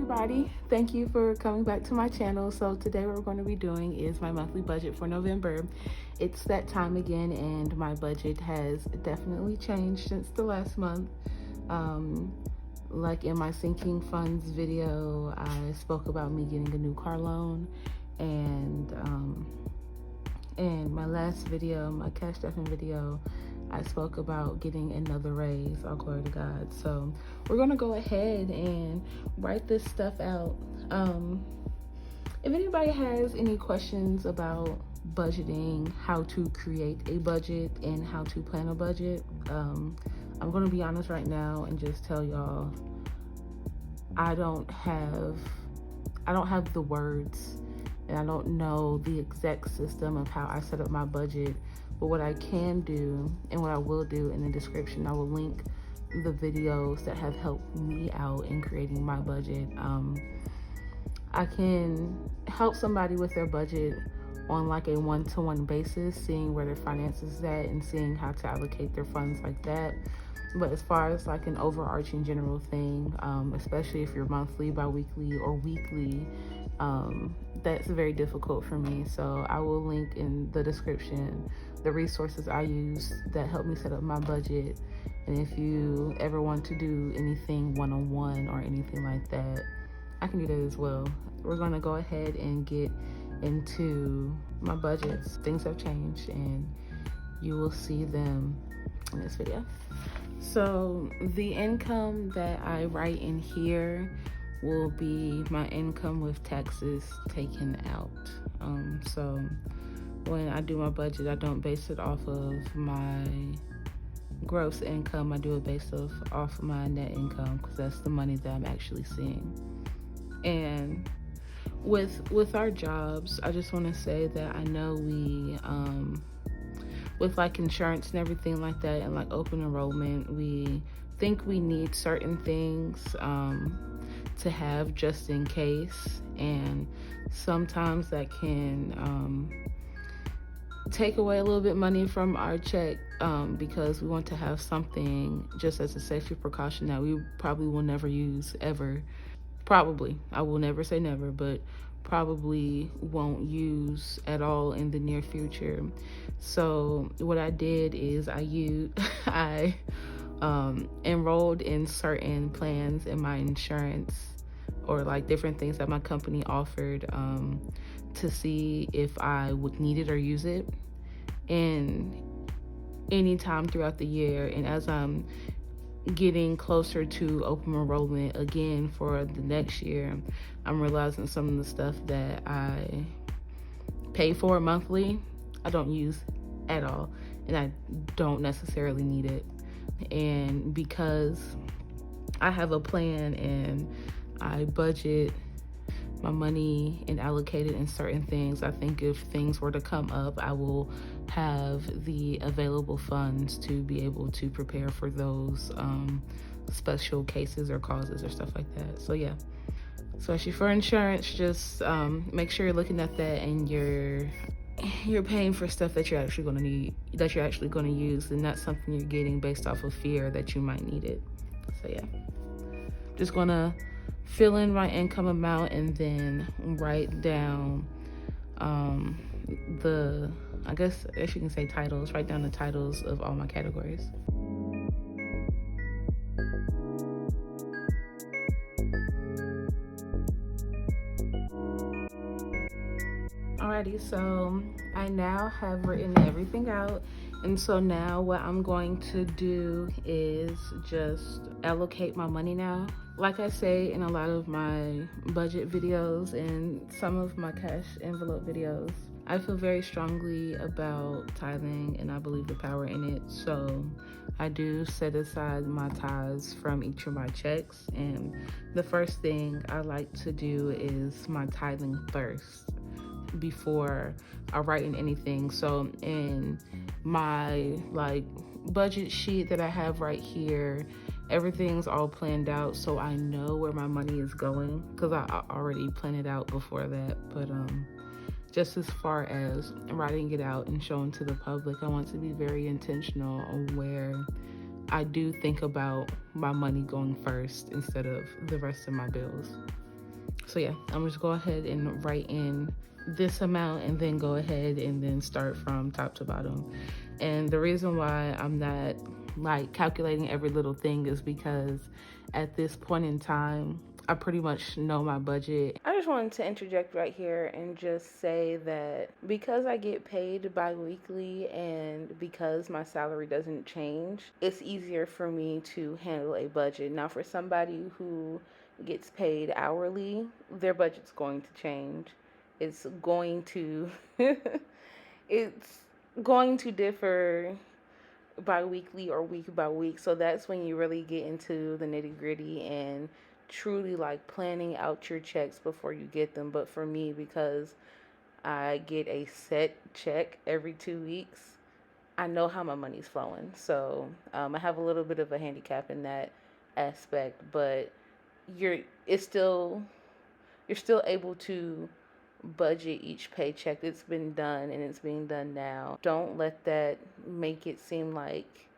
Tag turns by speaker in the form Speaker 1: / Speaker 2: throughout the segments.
Speaker 1: everybody, thank you for coming back to my channel. So today what we're going to be doing is my monthly budget for November. It's that time again, and my budget has definitely changed since the last month. Like in my sinking funds video, I spoke about me getting a new car loan, and in my last video, my cash stuffing video, I spoke about getting another raise. All glory to God. So we're gonna go ahead and write this stuff out. If anybody has any questions about budgeting, how to create a budget and how to plan a budget, I'm gonna be honest right now and just tell y'all, I don't have the words, and I don't know the exact system of how I set up my budget. But what I can do and what I will do in the description, I will link the videos that have helped me out in creating my budget. I can help somebody with their budget on like a one-to-one basis, seeing where their finances is at and seeing how to allocate their funds like that. But as far as like an overarching general thing, especially if you're monthly, bi-weekly, or weekly, that's very difficult for me. So I will link in the description the resources I use that help me set up my budget. And if you ever want to do anything one-on-one or anything like that, I can do that as well. We're gonna go ahead and get into my budgets. Things have changed and you will see them in this video. So the income that I write in here will be my income with taxes taken out. So when I do my budget, I don't base it off of my gross income. I do it based off my net income, because that's the money that I'm actually seeing. And with our jobs, I just want to say that I know we with like insurance and everything like that, and like open enrollment, we think we need certain things to have just in case, and sometimes that can take away a little bit money from our check, because we want to have something just as a safety precaution that we probably will never use ever. Probably, I will never say never, but probably won't use at all in the near future. So what I did is I enrolled in certain plans in my insurance, or like different things that my company offered, to see if I would need it or use it in any time throughout the year. And as I'm getting closer to open enrollment again for the next year, I'm realizing some of the stuff that I pay for monthly, I don't use at all, and I don't necessarily need it. And because I have a plan and I budget my money and allocate it in certain things, I think if things were to come up, I will have the available funds to be able to prepare for those special cases or causes or stuff like that. So yeah, especially for insurance, just make sure you're looking at that and you're paying for stuff that you're actually going to need, that you're actually going to use, and not something you're getting based off of fear that you might need it. So yeah, just gonna fill in my income amount and then write down I guess you can say titles, write down the titles of all my categories. Alrighty, so I now have written everything out, and so now what I'm going to do is just allocate my money now. Like I say in a lot of my budget videos and some of my cash envelope videos, I feel very strongly about tithing, and I believe the power in it. So I do set aside my tithes from each of my checks, and the first thing I like to do is my tithing first before I write in anything. So in my like budget sheet that I have right here, everything's all planned out, so I know where my money is going, because I already planned it out before that. But just as far as writing it out and showing to the public, I want to be very intentional on where I do think about my money going first instead of the rest of my bills. So yeah, I'm just go ahead and write in this amount and then go ahead and then start from top to bottom. And the reason why I'm not like calculating every little thing is because at this point in time, I pretty much know my budget. I just wanted to interject right here and just say that because I get paid bi-weekly and because my salary doesn't change, it's easier for me to handle a budget. Now, for somebody who gets paid hourly, their budget's going to change. It's going to it's going to differ bi-weekly or week by week. So that's when you really get into the nitty-gritty and truly like planning out your checks before you get them. But for me, because I get a set check every 2 weeks, I know how my money's flowing. So I have a little bit of a handicap in that aspect, but you're it's still you're still able to budget each paycheck. It's been done and it's being done now. Don't let that make it seem like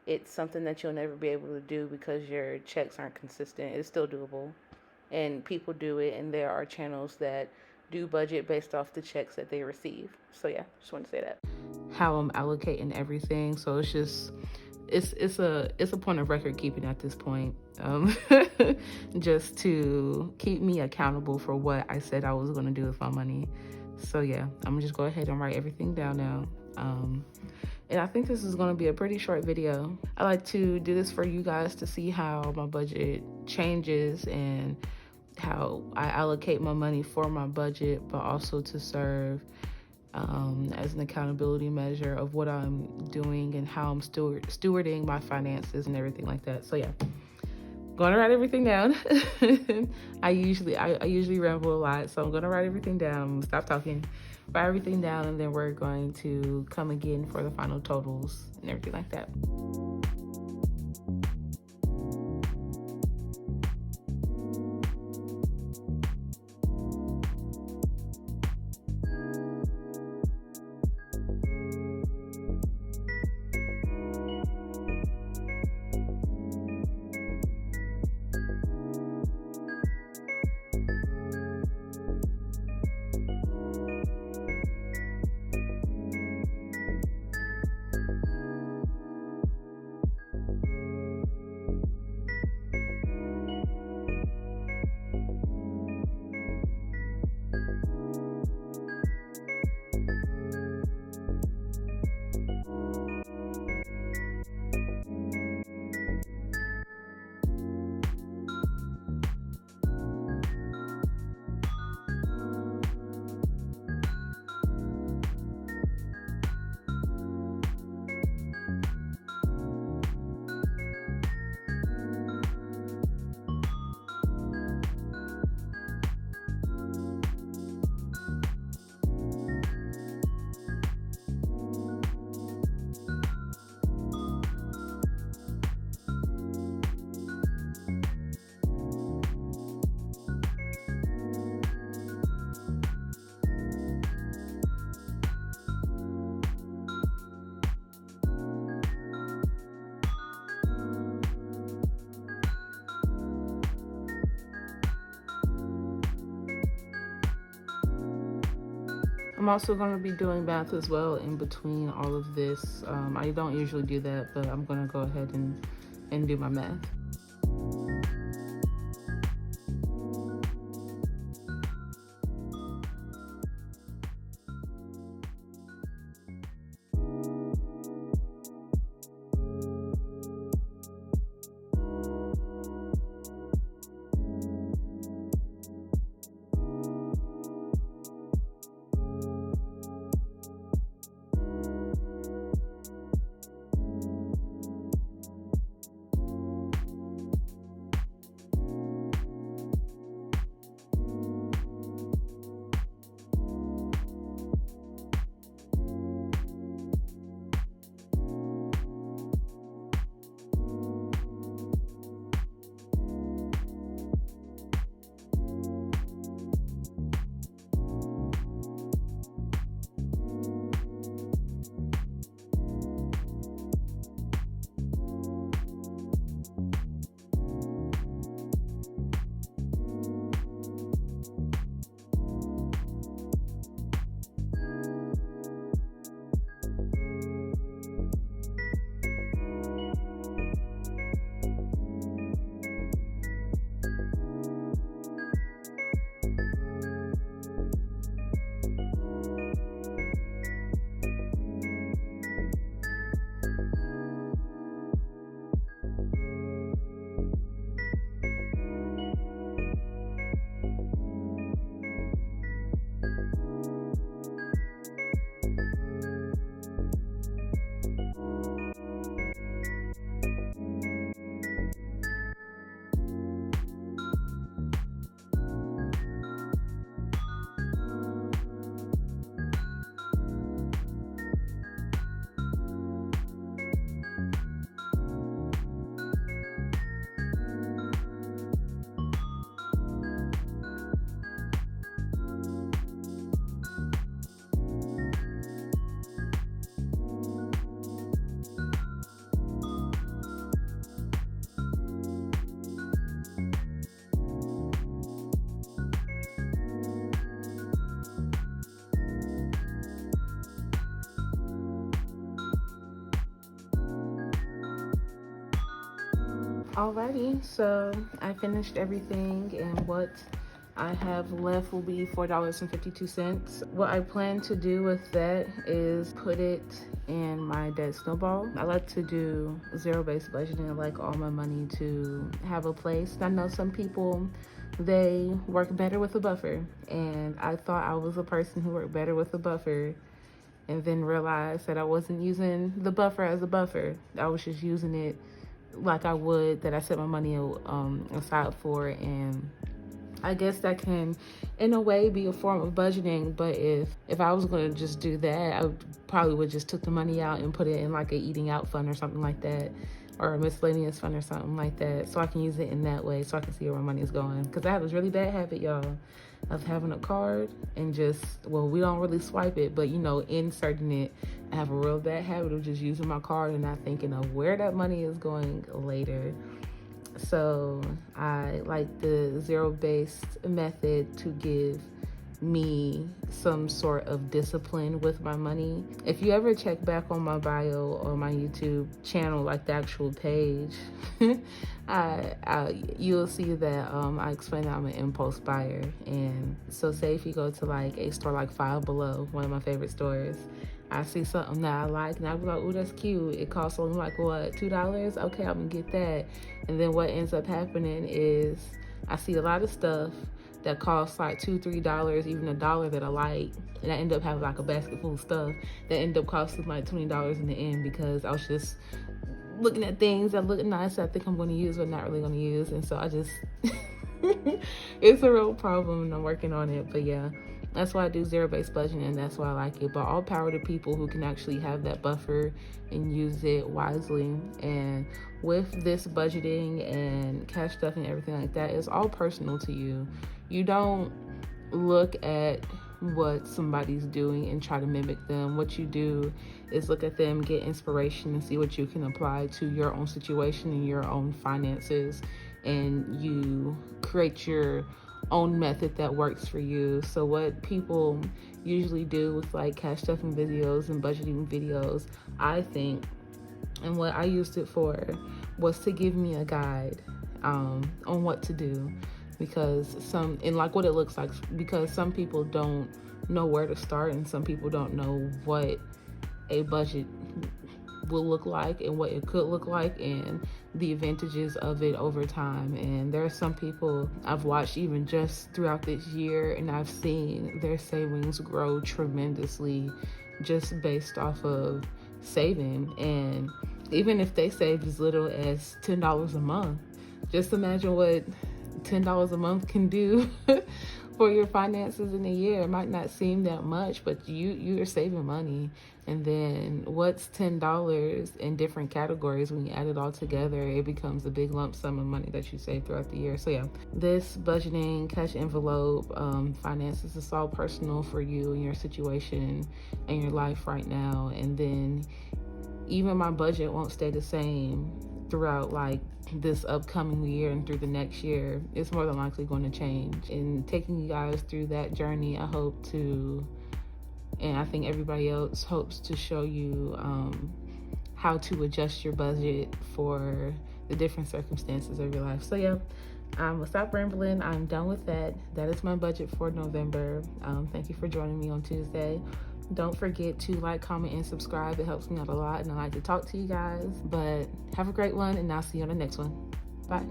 Speaker 1: it's something that you'll never be able to do because your checks aren't consistent. It's still doable. And people do it, and there are channels that do budget based off the checks that they receive. So yeah, just want to say that. How I'm allocating everything. So it's just it's a point of record keeping at this point, just to keep me accountable for what I said I was going to do with my money. So yeah, I'm gonna just go ahead and write everything down now. And I think this is going to be a pretty short video. I like to do this for you guys to see how my budget changes and how I allocate my money for my budget, but also to serve as an accountability measure of what I'm doing and how I'm stewarding my finances and everything like that. So yeah, going to write everything down. I usually ramble a lot, so I'm going to write everything down. Stop talking, write everything down, and then we're going to come again for the final totals and everything like that. I'm also going to be doing math as well in between all of this. I don't usually do that, but I'm going to go ahead and do my math. Alrighty, so I finished everything, and what I have left will be $4.52. What I plan to do with that is put it in my dead snowball. I like to do zero-based budgeting. I like all my money to have a place. I know some people, they work better with a buffer, and I thought I was a person who worked better with a buffer, and then realized that I wasn't using the buffer as a buffer. I was just using it like I would, that I set my money aside for. And I guess that can, in a way, be a form of budgeting. But if I was going to just do that, I probably would just took the money out and put it in like a eating out fund or something like that, or a miscellaneous fund or something like that, so I can use it in that way, so I can see where my money is going. Because I have this really bad habit, y'all, of having a card and just, well, we don't really swipe it, but inserting it. I have a real bad habit of just using my card and not thinking of where that money is going later. So I like the zero-based method to give me some sort of discipline with my money. If you ever check back on my bio or my YouTube channel, like the actual page, you'll see that I explain that I'm an impulse buyer. And so say if you go to like a store like Five Below, one of my favorite stores, I see something that I like and I be like, oh, that's cute. It costs only like, what, $2? Okay, I'm gonna get that. And then what ends up happening is I see a lot of stuff that costs like $2, $3, even $1 that I like. And I end up having like a basket full of stuff that end up costing like $20 in the end, because I was just looking at things that look nice that I think I'm going to use but not really going to use. And so I just, it's a real problem and I'm working on it. But yeah, that's why I do zero-based budgeting, and that's why I like it. But all power to people who can actually have that buffer and use it wisely. And with this budgeting and cash stuff and everything like that, it's all personal to you. You don't look at what somebody's doing and try to mimic them. What you do is look at them, get inspiration, and see what you can apply to your own situation and your own finances. And you create your own method that works for you. So what people usually do with like cash stuffing videos and budgeting videos, I think, and what I used it for, was to give me a guide on what to do. Because what it looks like, because some people don't know where to start, and some people don't know what a budget will look like and what it could look like and the advantages of it over time. And there are some people I've watched even just throughout this year, and I've seen their savings grow tremendously just based off of saving. And even if they save as little as $10 a month, just imagine what $10 a month can do for your finances in a year. It might not seem that much, but you're saving money. And then what's $10 in different categories, when you add it all together, it becomes a big lump sum of money that you save throughout the year. So yeah, this budgeting, cash envelope, finances, is all personal for you and your situation and your life right now. And then even my budget won't stay the same throughout like this upcoming year and through the next year. It's more than likely going to change. And taking you guys through that journey, I hope to, and I think everybody else hopes to, show you how to adjust your budget for the different circumstances of your life. So yeah, I'm gonna stop rambling. I'm done with that. That is my budget for November. Thank you for joining me on Tuesday. Don't forget to like, comment, and subscribe. It helps me out a lot, and I like to talk to you guys. But have a great one, and I'll see you on the next one. Bye.